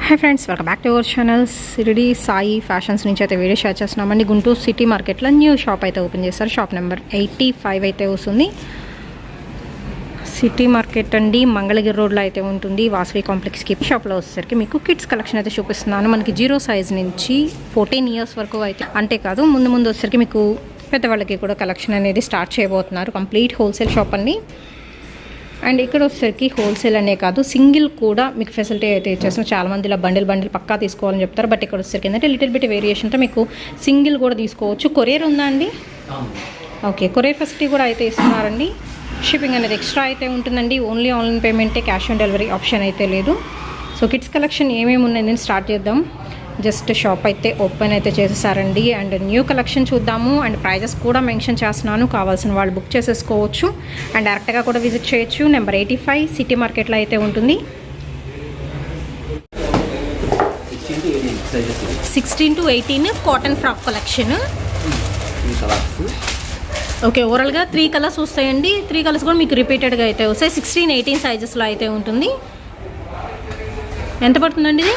Hi friends, welcome back to our channel. Shirdi Sai fashions నుంచి అయితే video share చేస్తున్నామండి. Guntur city మార్కెట్లో న్యూ షాప్ అయితే ఓపెన్ చేస్తారు. షాప్ నెంబర్ 85 అయితే వస్తుంది. సిటీ మార్కెట్ అండి, మంగళగిరి రోడ్లో అయితే ఉంటుంది. వాసవి కాంప్లెక్స్కి షాప్లో వచ్చేసరికి మీకు కిడ్స్ కలెక్షన్ అయితే చూపిస్తున్నాను. మనకి 0 సైజ్ నుంచి 14 ఇయర్స్ వరకు అయితే అంతేకాదు, ముందు వచ్చేసరికి మీకు పెద్దవాళ్ళకి కూడా కలెక్షన్ అనేది స్టార్ట్ చేయబోతున్నారు. కంప్లీట్ హోల్సేల్ షాప్ అండి. అండ్ ఇక్కడ వచ్చేసరికి హోల్సేల్ అనే కాదు, సింగిల్ కూడా మీకు ఫెసిలిటీ అయితే ఇచ్చేస్తున్నాం. చాలామంది ఇలా బండిల్ పక్కా తీసుకోవాలని చెప్తారు. బట్ ఇక్కడ వచ్చేసరికి ఏంటంటే లిటిల్ బిట్ వేరియేషన్తో మీకు సింగిల్ కూడా తీసుకోవచ్చు. కొరియర్ ఉందా అండి? ఓకే, కొరియర్ ఫెసిలిటీ కూడా అయితే ఇస్తున్నారండి. షిప్పింగ్ అనేది ఎక్స్ట్రా అయితే ఉంటుందండి. ఓన్లీ ఆన్లైన్ పేమెంటే, క్యాష్ ఆన్ డెలివరీ ఆప్షన్ అయితే లేదు. సో కిడ్స్ కలెక్షన్ ఏమేమి ఉన్నాయని స్టార్ట్ చేద్దాం. జస్ట్ షాప్ అయితే ఓపెన్ అయితే చేసేసారండి. అండ్ న్యూ కలెక్షన్ చూద్దాము. అండ్ ప్రైజెస్ కూడా మెన్షన్ చేస్తున్నాను, కావాల్సిన వాళ్ళు బుక్ చేసేసుకోవచ్చు. అండ్ డైరెక్ట్గా కూడా విజిట్ చేయొచ్చు. నెంబర్ 85 సిటీ మార్కెట్లో అయితే ఉంటుంది. 16 to 18 cotton frock collection. Okay, ఓవరాల్గా 3 కలర్స్ వస్తాయండి. 3 కలర్స్ కూడా మీకు రిపీటెడ్గా అయితే వస్తాయి. 16, 18 సైజెస్లో అయితే ఉంటుంది. ఎంత పడుతుందండి ఇది?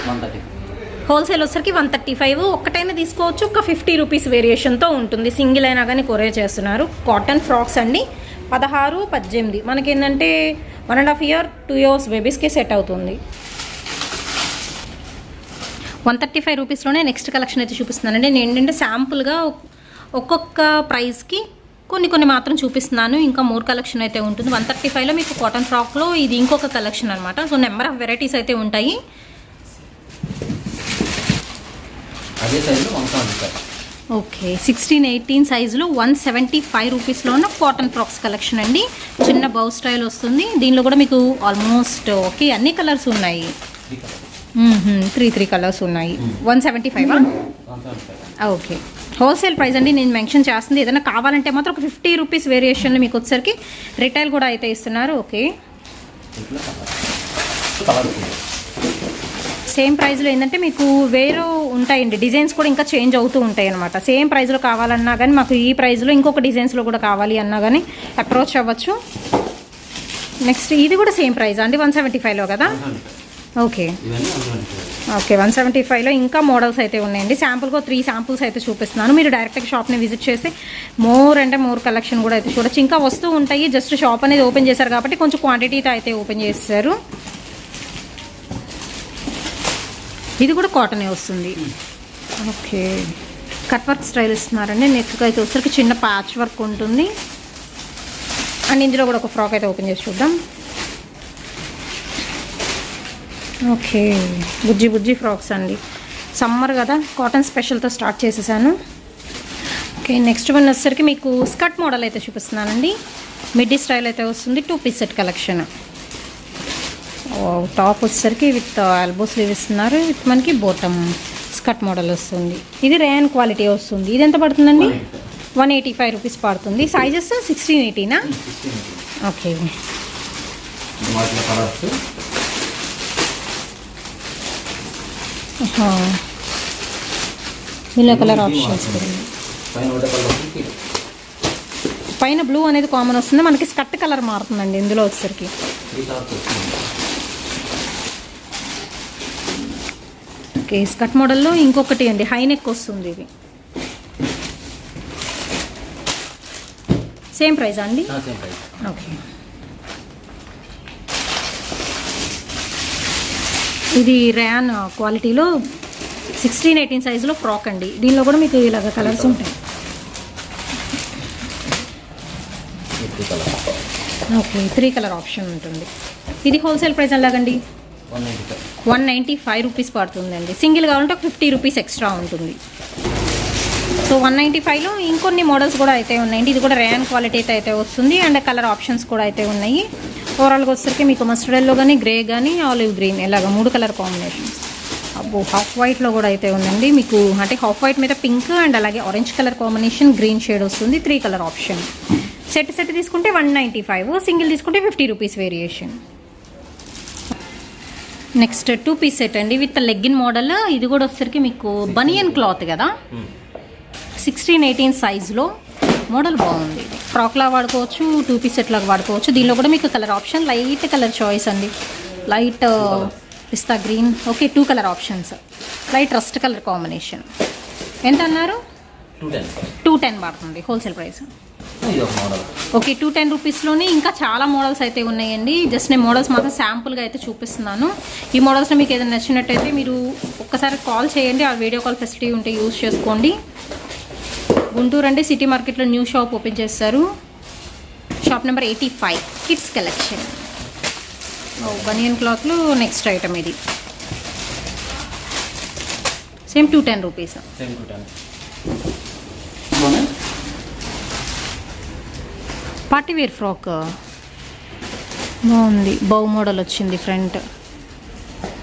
హోల్సేల్ వచ్చరికి 135. ఒక్కటైనా తీసుకోవచ్చు. ఒక 50 రూపీస్ వేరియేషన్తో ఉంటుంది. సింగిల్ అయినా కానీ కొరియర్ చేస్తున్నారు. కాటన్ ఫ్రాక్స్ అండి. 16, 18 మనకి ఏంటంటే 1.5 year 2 years బేబీస్కి సెట్ అవుతుంది. 135 రూపీస్లోనే నెక్స్ట్ కలెక్షన్ అయితే చూపిస్తున్నానండి. నేను ఏంటంటే శాంపుల్గా ఒక్కొక్క ప్రైస్కి కొన్ని మాత్రం చూపిస్తున్నాను. ఇంకా మోర్ కలెక్షన్ అయితే ఉంటుంది. 135లో మీకు కాటన్ ఫ్రాక్లో ఇది ఇంకొక కలెక్షన్ అనమాట. సో నెంబర్ ఆఫ్ వెరైటీస్ అయితే ఉంటాయి. ఓకే, 16, 18 సైజులో 175 రూపీస్లో ఉన్న కాటన్ ఫ్రాక్స్ కలెక్షన్ అండి. చిన్న బౌ స్టైల్ వస్తుంది. దీనిలో కూడా మీకు ఆల్మోస్ట్ ఓకే అన్ని కలర్స్ ఉన్నాయి. 3 కలర్స్ ఉన్నాయి. 175. ఓకే, హోల్సేల్ ప్రైస్ అండి. నేను మెన్షన్ చేస్తుంది. ఏదైనా కావాలంటే మాత్రం ఒక 50 రూపీస్ వేరియేషన్లో మీకు వచ్చేసరికి రిటైల్ కూడా అయితే ఇస్తున్నారు. ఓకే, సేమ్ ప్రైస్లో ఏంటంటే మీకు వేరే ఉంటాయండి. డిజైన్స్ కూడా ఇంకా చేంజ్ అవుతూ ఉంటాయి అనమాట. సేమ్ ప్రైస్లో కావాలన్నా కానీ మాకు ఈ ప్రైస్లో ఇంకొక డిజైన్స్లో కూడా కావాలి అన్నా కానీ అప్రోచ్ అవ్వచ్చు. నెక్స్ట్ ఇది కూడా సేమ్ ప్రైస్ అండి, 175లో కదా? ఓకే, 175లో ఇంకా మోడల్స్ అయితే ఉన్నాయండి. శాంపుల్గా 3 శాంపుల్స్ అయితే చూపిస్తున్నాను. మీరు డైరెక్ట్గా షాప్ని విజిట్ చేస్తే మోర్ కలెక్షన్ కూడా అయితే చూడొచ్చు. ఇంకా వస్తూ ఉంటాయి. జస్ట్ షాప్ అనేది ఓపెన్ చేశారు కాబట్టి కొంచెం క్వాంటిటీతో అయితే ఓపెన్ చేస్తారు. ఇది కూడా కాటనే వస్తుంది. ఓకే, కట్ వర్క్ స్టైల్ ఇస్తున్నారండి. నెక్కి అయితే వచ్చరికి చిన్న ప్యాచ్ వర్క్ ఉంటుంది. అండ్ ఇందులో కూడా ఒక ఫ్రాక్ అయితే ఓపెన్ చేసి చూద్దాం. ఓకే, బుజ్జి ఫ్రాక్స్ అండి. సమ్మర్ కదా, కాటన్ స్పెషల్తో స్టార్ట్ చేసేసాను. ఓకే, నెక్స్ట్ వన్ వచ్చేసరికి మీకు స్కర్ట్ మోడల్ అయితే చూపిస్తున్నానండి. మిడ్డీ స్టైల్ అయితే వస్తుంది. 2 పీస్ సెట్ కలెక్షన్. టాప్ వచ్చేసరికి విత్ ఎల్బో స్లీవ్ ఇస్తున్నారు. విత్ మనకి బోటమ్ స్కర్ట్ మోడల్ వస్తుంది. ఇది రేయన్ క్వాలిటీ వస్తుంది. ఇది ఎంత పడుతుందండి? 185 రూపీస్ పడుతుంది. సైజెస్ 16, 18. ఓకే, ఇలా కలర్ ఆప్షన్స్. పైన బ్లూ అనేది కామన్ వస్తుంది. మనకి స్కర్ట్ కలర్ మారుతుందండి ఇందులో వచ్చేసరికి. ఓకే, స్కర్ట్ మోడల్లో ఇంకొకటి అండి, హై నెక్ వస్తుంది. ఇది సేమ్ ప్రైస్ అండి? ఓకే, ఇది రేయాన్ క్వాలిటీలో 16, 18 సైజులో ఫ్రాక్ అండి. దీనిలో కూడా మీకు ఇలాగ కలర్స్ ఉంటాయి. ఓకే, 3 కలర్ ఆప్షన్ ఉంటుంది. ఇది హోల్సేల్ ప్రైస్ ఎలాగండి? 195 రూపీస్ పడుతుందండి. సింగిల్ కావాలంటే ఒక 50 రూపీస్ ఎక్స్ట్రా ఉంటుంది. సో 195లో ఇంకొన్ని మోడల్స్ కూడా అయితే ఉన్నాయండి. ఇది కూడా రేయన్ క్వాలిటీ అయితే వస్తుంది. అండ్ కలర్ ఆప్షన్స్ కూడా అయితే ఉన్నాయి. ఓవరాల్గా వచ్చేసరికి మీకు మస్టర్డ్ ఎల్లో కానీ, గ్రే కానీ, ఆలివ్ గ్రీన్ ఇలాగ 3 కలర్ కాంబినేషన్స్. అబ్బో, హాఫ్ వైట్లో కూడా అయితే ఉందండి మీకు. అంటే హాఫ్ వైట్ మీద పింక్ అండ్ అలాగే orange colour combination, green shade వస్తుంది. 3 కలర్ ఆప్షన్. సెట్ తీసుకుంటే 195, సింగిల్ తీసుకుంటే 50 rupees variation. Next 2 piece set అండి విత్ లెగ్గిన్ మోడల్. ఇది కూడా వచ్చేసరికి మీకు బనియన్ క్లాత్ కదా, 16, 18 సైజులో మోడల్ బాగుంది. ఫ్రాక్లా వాడుకోవచ్చు, 2 పీస్ సెట్ లాగా వాడుకోవచ్చు. దీనిలో కూడా మీకు colour option light colour choice అండి. Light pista green. Okay, 2 colour options, light rust colour combination. ఎంత అన్నారు? 210 పడుతుంది హోల్సేల్ ప్రైస్. ఓకే, 210 రూపీస్లోనే ఇంకా చాలా మోడల్స్ అయితే ఉన్నాయండి. జస్ట్ నేను మోడల్స్ మాత్రం శాంపుల్గా అయితే చూపిస్తున్నాను. ఈ మోడల్స్లో మీకు ఏదైనా నచ్చినట్టయితే మీరు ఒక్కసారి కాల్ చేయండి, ఆ వీడియో కాల్ ఫెసిలిటీ ఉంటే యూజ్ చేసుకోండి. గుంటూరు అండి, సిటీ మార్కెట్లో న్యూ షాప్ ఓపెన్ చేస్తారు. Shop number 85, kids collection. Banian క్లాత్లో నెక్స్ట్ ఐటమ్ ఇది. Same 210 rupees. Party wear frock బాగుంది, బౌ మోడల్ వచ్చింది ఫ్రంట్,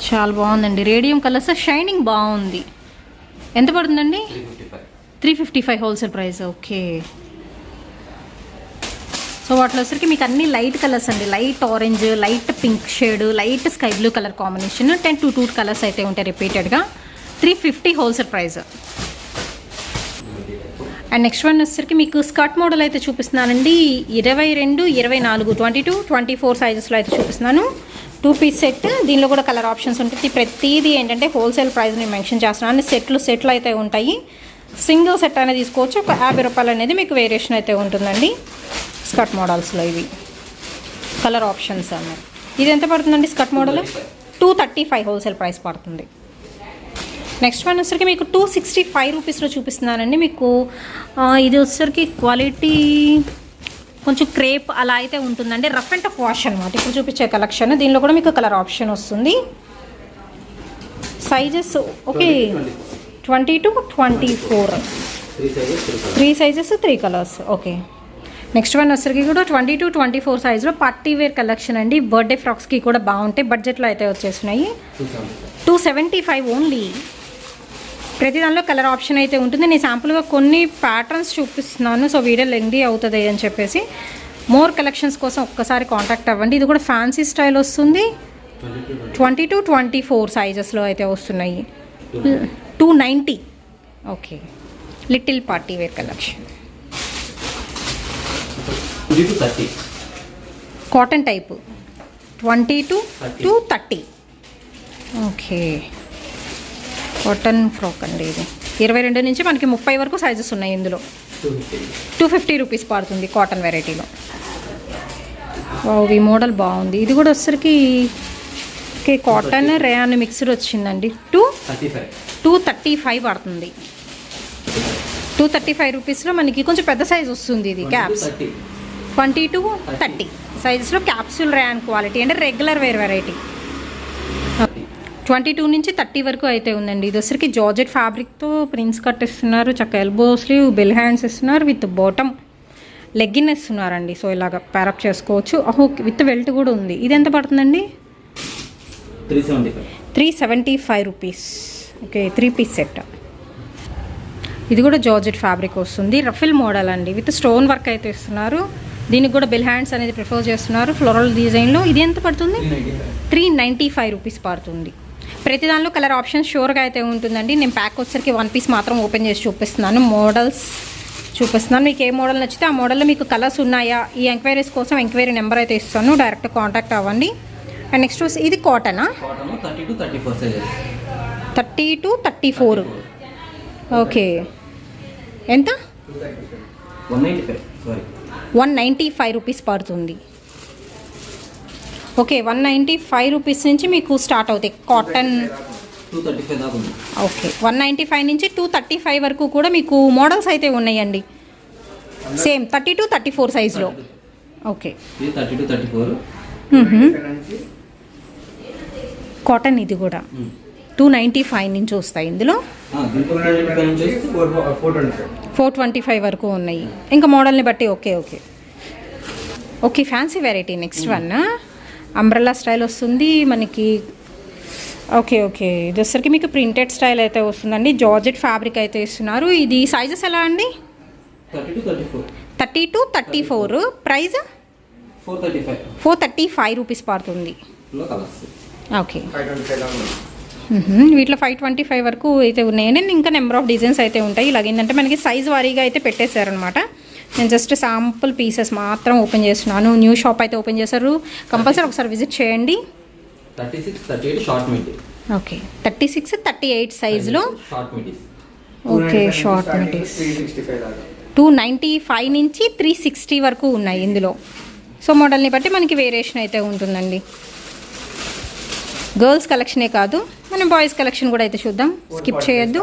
చాలా బాగుందండి. రేడియం కలర్స్, షైనింగ్ బాగుంది. ఎంత పడుతుందండి? 355 హోల్సేల్ ప్రైస్. ఓకే, సో వాటిలో వచ్చరికి మీకు అన్ని లైట్ కలర్స్ అండి. Light orange, light pink shade, light sky blue colour combination. 10 to 2 colours అయితే ఉంటాయి రిపీటెడ్గా. 350 wholesale price. And next one వచ్చేసరికి మీకు స్కర్ట్ మోడల్ అయితే చూపిస్తున్నానండి. 22, 24, 22, 24 సైజెస్లో అయితే చూపిస్తున్నాను. 2 పీస్ సెట్. దీనిలో కూడా కలర్ ఆప్షన్స్ ఉంటుంది. ప్రతిదీ ఏంటంటే హోల్సేల్ ప్రైస్ నేను మెన్షన్ చేస్తున్నాను. సెట్లు అయితే ఉంటాయి. సింగిల్ సెట్ అనేది తీసుకోవచ్చు. ఒక 50 రూపాయలు అనేది మీకు వేరియేషన్ అయితే ఉంటుందండి. స్కర్ట్ మోడల్స్లో ఇవి కలర్ ఆప్షన్స్ అన్నది. ఇది ఎంత పడుతుందండి స్కర్ట్ మోడల్? 235 హోల్సేల్ ప్రైస్ పడుతుంది. నెక్స్ట్ వన్ వచ్చరికి మీకు 265 రూపీస్లో చూపిస్తున్నానండి. మీకు ఇది వచ్చరికి క్వాలిటీ కొంచెం క్రేప్ అలా అయితే ఉంటుందండి. రఫ్ అండ్ టఫ్ వాష్ అనమాట. ఇప్పుడు చూపించే కలెక్షన్ దీనిలో కూడా మీకు కలర్ ఆప్షన్ వస్తుంది. Sizes okay 20 to 24, 3 sizes 3 colours. Okay, next one వచ్చరికి కూడా 20 to 24 సైజ్లో పార్టీ వేర్ కలెక్షన్ అండి. బర్త్డే ఫ్రాక్స్కి కూడా బాగుంటాయి. బడ్జెట్లో అయితే వచ్చేస్తున్నాయి. 275 ఓన్లీ. ప్రతి దానిలో కలర్ ఆప్షన్ అయితే ఉంటుంది. నేను శాంపుల్గా కొన్ని ప్యాటర్న్స్ చూపిస్తున్నాను. సో వీడియో లెంగ్దీ అవుతుంది అని చెప్పేసి మోర్ కలెక్షన్స్ కోసం ఒక్కసారి కాంటాక్ట్ అవ్వండి. ఇది కూడా ఫ్యాన్సీ స్టైల్ వస్తుంది. 20 to 24 సైజెస్లో అయితే వస్తున్నాయి. 290. Okay, little party wear collection. Cotton type 20 to 30. Okay, cotton frock అండి. ఇది 22 నుంచి మనకి 30 వరకు సైజెస్ ఉన్నాయి. ఇందులో 250 రూపీస్ పడుతుంది కాటన్ వెరైటీలో. ఈ మోడల్ బాగుంది. ఇది కూడా వచ్చరికి కాటన్ రేయాన్ మిక్స్డ్ వచ్చిందండి. 235 పడుతుంది. 235 రూపీస్లో మనకి కొంచెం పెద్ద సైజ్ వస్తుంది. ఇది క్యాప్స్ 20 to 30 సైజెస్లో క్యాప్సూల్ రేయాన్ క్వాలిటీ అంటే రెగ్యులర్ వేర్ వెరైటీ. 22 నుంచి 30 వరకు అయితే ఉందండి. ఇది వచ్చరికి జార్జెట్ ఫ్యాబ్రిక్తో ప్రిన్స్ కట్ ఇస్తున్నారు. చక్క ఎల్బో స్లీవ్, బెల్ హ్యాండ్స్ ఇస్తున్నారు. విత్ బాటమ్ లెగ్గిన్ ఇస్తున్నారండి. సో ఇలాగ ప్యారప్ చేసుకోవచ్చు. విత్ బెల్ట్ కూడా ఉంది. ఇది ఎంత పడుతుందండి? 375 రూపీస్. Okay, 3 piece set. ఇది కూడా జార్జెట్ ఫ్యాబ్రిక్ వస్తుంది. రఫిల్ మోడల్ అండి. విత్ స్టోన్ వర్క్ అయితే ఇస్తున్నారు. దీనికి కూడా బెల్ హ్యాండ్స్ అనేది ప్రిఫర్ చేస్తున్నారు ఫ్లోరల్ డిజైన్లో. ఇది ఎంత పడుతుంది? 395 రూపీస్ పడుతుంది. ప్రతి దానిలో కలర్ ఆప్షన్ షూర్గా అయితే ఉంటుందండి. నేను ప్యాక్ వచ్చేసరికి 1 పీస్ మాత్రం ఓపెన్ చేసి చూపిస్తున్నాను. మోడల్స్ చూపిస్తున్నాను. మీకు ఏ మోడల్ నచ్చితే ఆ మోడల్లో మీకు కలర్స్ ఉన్నాయా, ఈ ఎంక్వైరీస్ కోసం ఎంక్వైరీ నెంబర్ అయితే ఇస్తాను. డైరెక్ట్ కాంటాక్ట్ అవ్వండి. అండ్ నెక్స్ట్ ఇది కాటనా? 30 to 34. ఓకే, ఎంత? 195 రూపీస్ పడుతుంది. ఓకే, 195 రూపీస్ నుంచి మీకు స్టార్ట్ అవుతాయి కాటన్. ఓకే, 195 నుంచి 235 వరకు కూడా మీకు మోడల్స్ అయితే ఉన్నాయండి. సేమ్ 30 to 34 సైజ్లో. Okay, cotton. ఇది కూడా 295 నుంచి వస్తాయి. ఇందులో 425 వరకు ఉన్నాయి. ఇంకా మోడల్ని బట్టి. Okay okay okay fancy variety. Next one umbrella style వస్తుంది మనకి. ఓకే ఓకే, ఇది వచ్చరికి మీకు ప్రింటెడ్ స్టైల్ అయితే వస్తుందండి. జార్జెట్ ఫ్యాబ్రిక్ అయితే ఇస్తున్నారు. ఇది సైజెస్ ఎలా అండి? 30 to 34. ప్రైస్ 435 రూపీస్ పడుతుంది. ఓకే, వీటిలో 525 వరకు అయితే ఉన్నాయండి. ఇంకా నెంబర్ ఆఫ్ డిజైన్స్ అయితే ఉంటాయి. ఇలాగేంటంటే మనకి సైజ్ వారీగా అయితే పెట్టేశారనమాట. నేను జస్ట్ శాంపుల్ పీసెస్ మాత్రం ఓపెన్ చేస్తున్నాను. న్యూ షాప్ అయితే ఓపెన్ చేశారు. కంపల్సరీ ఒకసారి విజిట్ చేయండి. 36, 38 షార్ట్ మిడ్. ఓకే 36, 38 సైజులో short mids. Okay short mids 365 దాకా 295 నుంచి 360 వరకు ఉన్నాయి ఇందులో. సో మోడల్ని బట్టి మనకి వేరియేషన్ అయితే ఉంటుందండి. గర్ల్స్ కలెక్షనే కాదు మనం బాయ్స్ కలెక్షన్ కూడా అయితే చూద్దాం, స్కిప్ చేయొద్దు.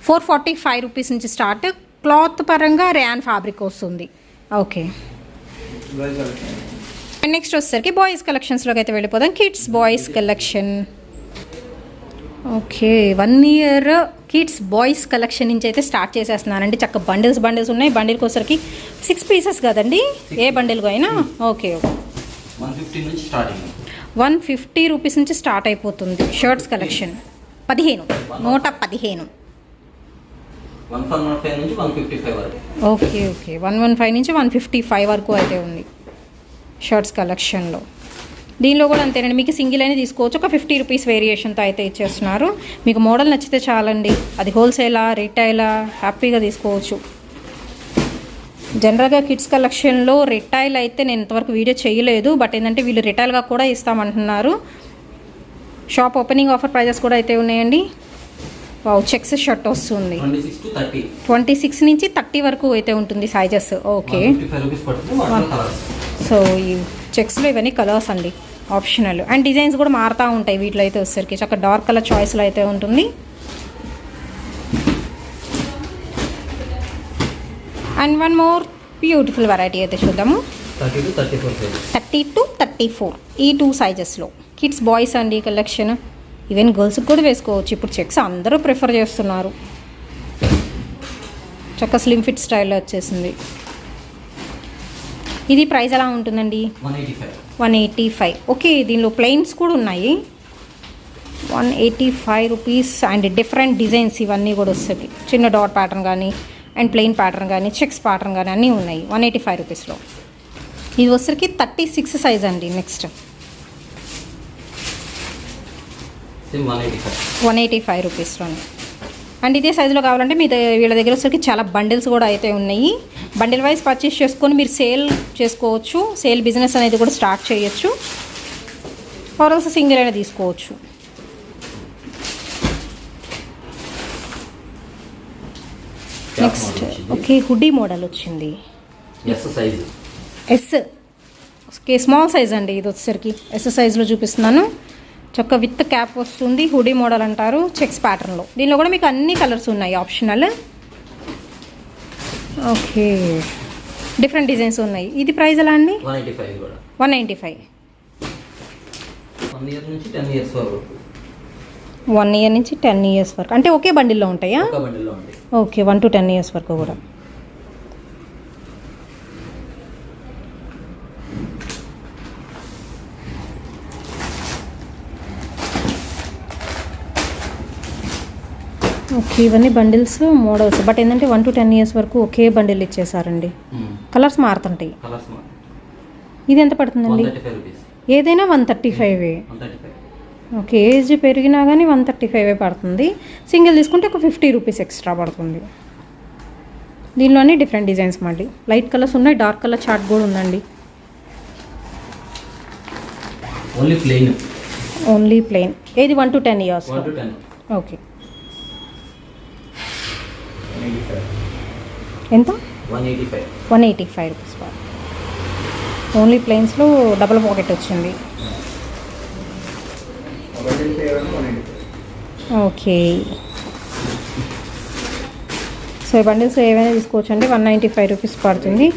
445 రూపీస్ నుంచి స్టార్ట్. క్లాత్ పరంగా ర్యాన్ ఫ్యాబ్రిక్ వస్తుంది. ఓకే అండ్ నెక్స్ట్ వచ్చేసరికి బాయ్స్ కలెక్షన్స్లోకి అయితే వెళ్ళిపోదాం. Kids boys collection. Okay 1 year kids boys collection నుంచి అయితే స్టార్ట్ చేసేస్తున్నానండి. చక్క బండిల్స్ ఉన్నాయి. బండిల్కి వచ్చరికి 6 పీసెస్ కదండి, ఏ బండిల్కి అయినా. ఓకే 150 నుంచి స్టార్టింగ్. 150 రూపీస్ నుంచి స్టార్ట్ అయిపోతుంది షర్ట్స్ కలెక్షన్. 115 115 నుంచి 155 వరకు. ఓకే 115 నుంచి 155 వరకు అయితే ఉంది షర్ట్స్ కలెక్షన్లో. దీనిలో కూడా అంతేనండి, మీకు సింగిల్ అయినా తీసుకోవచ్చు. ఒక 50 రూపీస్ వేరియేషన్తో అయితే ఇచ్చేస్తున్నారు. మీకు మోడల్ నచ్చితే చాలండి, అది హోల్సేలా రిటైలా హ్యాపీగా తీసుకోవచ్చు. జనరల్గా కిడ్స్ కలెక్షన్లో రిటైల్ అయితే నేను ఇంతవరకు వీడియో చేయలేదు, బట్ ఏంటంటే వీళ్ళు రిటైల్గా కూడా ఇస్తామంటున్నారు. షాప్ ఓపెనింగ్ ఆఫర్ ప్రైజెస్ కూడా అయితే ఉన్నాయండి. చెక్స్ షర్ట్ వస్తుంది 26 నుంచి 30 వరకు అయితే ఉంటుంది సైజెస్. ఓకే సో ఈ చెక్స్లో ఇవన్నీ కలర్స్ అండి, ఆప్షనల్. అండ్ డిజైన్స్ కూడా మారుతూ ఉంటాయి వీటిలో అయితే వచ్చేసరికి. చక్క డార్క్ కలర్ చాయిస్లో అయితే ఉంటుంది. And one more beautiful variety అయితే చూద్దాము. 30 to 34 ఈ 2 సైజెస్లో కిడ్స్ బాయ్స్ అండి కలెక్షన్. ఈవెన్ గర్ల్స్కి కూడా వేసుకోవచ్చు. ఇప్పుడు చెక్స్ అందరూ ప్రిఫర్ చేస్తున్నారు. చక్క స్లిమ్ ఫిట్ స్టైల్లో వచ్చేసింది. ఇది ప్రైస్ ఎలా ఉంటుందండి? 185. ఓకే దీనిలో ప్లెయిన్స్ కూడా ఉన్నాయి. 185 రూపీస్. అండ్ డిఫరెంట్ డిజైన్స్ ఇవన్నీ కూడా వస్తుంది. చిన్న డాట్ ప్యాటర్న్ కానీ అండ్ ప్లెయిన్ ప్యాటర్న్ కానీ చెక్స్ ప్యాటర్న్ కానీ అన్నీ ఉన్నాయి 185 రూపీస్లో. ఇది వచ్చరికి 36 సైజ్ అండి. నెక్స్ట్ 185 రూపీస్లోనే. అండ్ ఇదే సైజులో కావాలంటే మీ వీళ్ళ దగ్గర వచ్చరికి చాలా బండిల్స్ కూడా అయితే ఉన్నాయి. బండిల్ వైజ్ పర్చేస్ చేసుకొని మీరు సేల్ చేసుకోవచ్చు. సేల్ బిజినెస్ అనేది కూడా స్టార్ట్ చేయొచ్చు. ఆర్ఎల్స్ సింగిల్ అయినా తీసుకోవచ్చు. నెక్స్ట్ ఓకే హుడీ మోడల్ వచ్చింది. ఎస్ ఓకే స్మాల్ సైజ్ అండి. ఇది వచ్చేసరికి ఎస్ సైజులో చూపిస్తున్నాను. చక్క విత్ క్యాప్ వస్తుంది. హుడీ మోడల్ అంటారు, చెక్స్ ప్యాటర్న్లో. దీనిలో కూడా మీకు అన్ని కలర్స్ ఉన్నాయి ఆప్షనల్. ఓకే డిఫరెంట్ డిజైన్స్ ఉన్నాయి. ఇది ప్రైస్ ఎలా అండి? 195. 1 ఇయర్ నుంచి 10 ఇయర్స్ వరకు అంటే ఒకే బండిల్లో ఉంటాయా? ఓకే 1 to 10 ఇయర్స్ వరకు కూడా. ఓకే ఇవన్నీ బండిల్స్ మోడల్స్. బట్ ఏంటంటే 1 to 10 ఇయర్స్ వరకు ఒకే బండిల్ ఇచ్చేసారండి. కలర్స్ మారుతుంటాయి. ఇది ఎంత పడుతుందండి? ఏదైనా 135. ఓకే ఏజ్ పెరిగినా కానీ 135 పడుతుంది. సింగిల్ తీసుకుంటే ఒక 50 రూపీస్ ఎక్స్ట్రా పడుతుంది. దీనిలోనే డిఫరెంట్ డిజైన్స్ మళ్ళీ లైట్ కలర్స్ ఉన్నాయి, డార్క్ కలర్ చార్ట్ కూడా ఉందండి. Only plain. ఏది 1 to 10 ఇయర్స్? ఓకే ఎంత? 185 రూపీస్. ఓన్లీ ప్లెయిన్స్లో డబుల్ పాకెట్ వచ్చింది. ఓకే సో ఈ బండిల్స్ ఏవైనా తీసుకోవచ్చు అండి. 195 రూపీస్ పడుతుంది.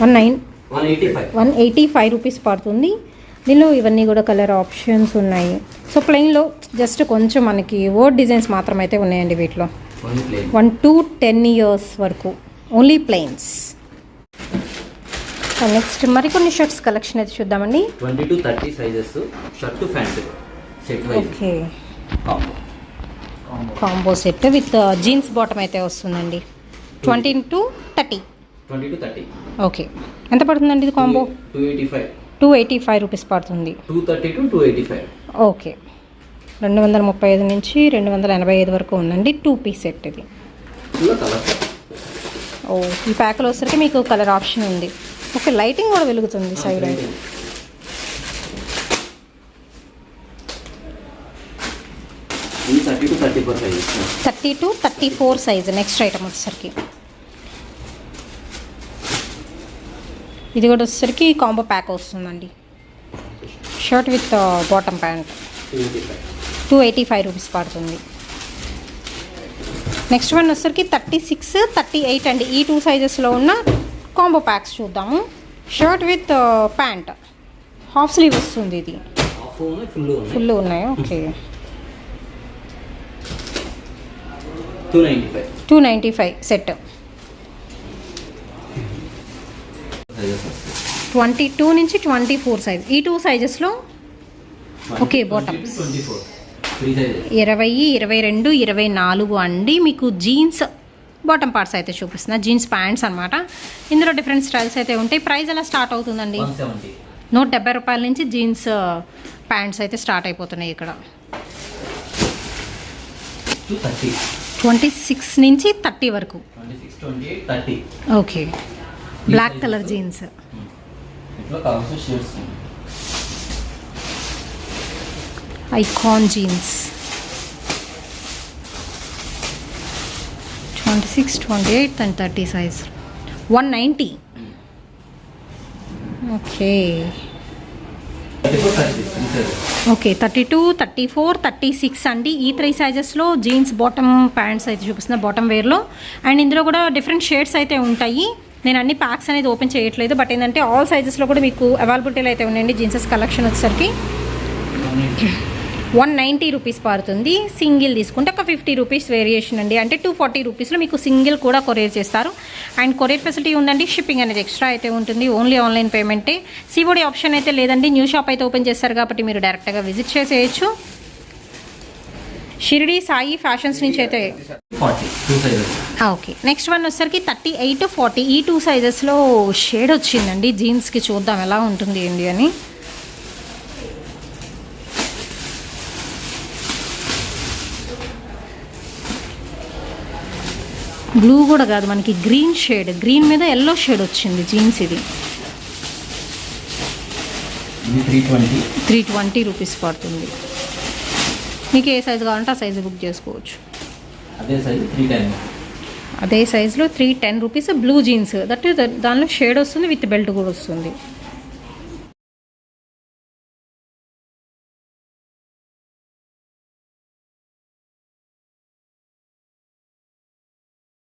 185 రూపీస్ పడుతుంది. దీనిలో ఇవన్నీ కూడా కలర్ ఆప్షన్స్ ఉన్నాయి. సో ప్లెయిన్లో జస్ట్ కొంచెం మనకి వర్డ్ డిజైన్స్ మాత్రం అయితే ఉన్నాయండి వీటిలో. 1 to 10 ఇయర్స్ వరకు ఓన్లీ ప్లెయిన్స్. నెక్స్ట్ మరికొన్ని షర్ట్స్ కలెక్షన్ అయితే చూద్దామండి. 20 to 30 sizes shirt pant set wise. Okay combo set with jeans bottom అయితే వస్తుందండి. 20 to 30. ఓకే ఎంత పడుతుందండి ఇది కాంబో? 285 రూపీస్ పడుతుంది. 230 to 285. ఓకే 235 నుంచి 285 వరకు ఉందండి. 2 పీస్ సెట్ ఇది. ఓ ఈ ప్యాక్లో వచ్చేసరికి మీకు కలర్ ఆప్షన్ ఉంది. ఓకే లైటింగ్ కూడా వెలుగుతుంది సైడ్. ఇది 30 to 34 sizes. 30 to 34 size. Next item వచ్చేసరికి ఇది కూడా వచ్చేసరికి కాంబో ప్యాక్ వస్తుందండి. Shirt with bottom pant 285 rupees పడుతుంది. నెక్స్ట్ వన్ వచ్చేసరికి 36, 38 అండి. ఈ 2 సైజెస్లో ఉన్న కాంబో ప్యాక్స్ చూద్దాము. Shirt with pant half slew వస్తుంది. ఇది ఫుల్ ఉన్నాయి. Okay 295 set. 22 నుంచి 24 సైజ్. ఈ 2 సైజెస్లో ఓకే బాటమ్స్ 20, 22, 24 అండి. మీకు జీన్స్ బాటమ్ పార్ట్స్ అయితే చూపిస్తున్నా. జీన్స్ ప్యాంట్స్ అనమాట. ఇందులో డిఫరెంట్ స్టైల్స్ అయితే ఉంటాయి. ప్రైస్ ఎలా స్టార్ట్ అవుతుందండి? 170 రూపాయల నుంచి జీన్స్ ప్యాంట్స్ అయితే స్టార్ట్ అయిపోతున్నాయి ఇక్కడ. 26 నుంచి 30 వరకు. Okay black colour jeans. Icon jeans 26, 28 and 30 size 190. Okay 32, 34, 36 అండి. ఈ 3 సైజెస్లో జీన్స్ బాటమ్ ప్యాంట్స్ అయితే చూపిస్తున్నా బాటమ్ వేర్లో. అండ్ ఇందులో కూడా డిఫరెంట్ షేడ్స్ అయితే ఉంటాయి. నేను అన్ని ప్యాక్స్ అనేది ఓపెన్ చేయట్లేదు. బట్ ఏంటంటే ఆల్ సైజెస్లో కూడా మీకు అవైలబిలిటీలో అయితే ఉన్నాయండి. జీన్సెస్ కలెక్షన్ వచ్చేసరికి 190 రూపీస్ పడుతుంది. సింగిల్ తీసుకుంటే ఒక 50 రూపీస్ వేరియేషన్ అండి. అంటే 240 రూపీస్లో మీకు సింగిల్ కూడా కొరియర్ చేస్తారు. అండ్ కొరియర్ ఫెసిలిటీ ఉందండి. షిప్పింగ్ అనేది ఎక్స్ట్రా అయితే ఉంటుంది. ఓన్లీ ఆన్లైన్ పేమెంటే. సిఓడి ఆప్షన్ అయితే లేదండి. న్యూ షాప్ అయితే ఓపెన్ చేస్తారు కాబట్టి మీరు డైరెక్ట్గా విజిట్ చేసేయచ్చు. షిరిడి సాయి ఫ్యాషన్స్ నుంచి అయితే ఓకే. నెక్స్ట్ వన్ వచ్చేసరికి 38, 40 ఈ 2 సైజెస్లో షేడ్ వచ్చిందండి. జీన్స్కి చూద్దాం ఎలా ఉంటుంది ఏంటి అని. బ్లూ కూడా కాదు, మనకి గ్రీన్ షేడ్, గ్రీన్ మీద ఎల్లో షేడ్ వచ్చింది జీన్స్. ఇది 320 రూపీస్ పడుతుంది. మీకు ఏ సైజు కావాలంటే ఆ సైజు బుక్ చేసుకోవచ్చు. అదే సైజులో 310 రూపీస్ బ్లూ జీన్స్. దట్ దానిలో షేడ్ వస్తుంది, విత్ బెల్ట్ కూడా వస్తుంది.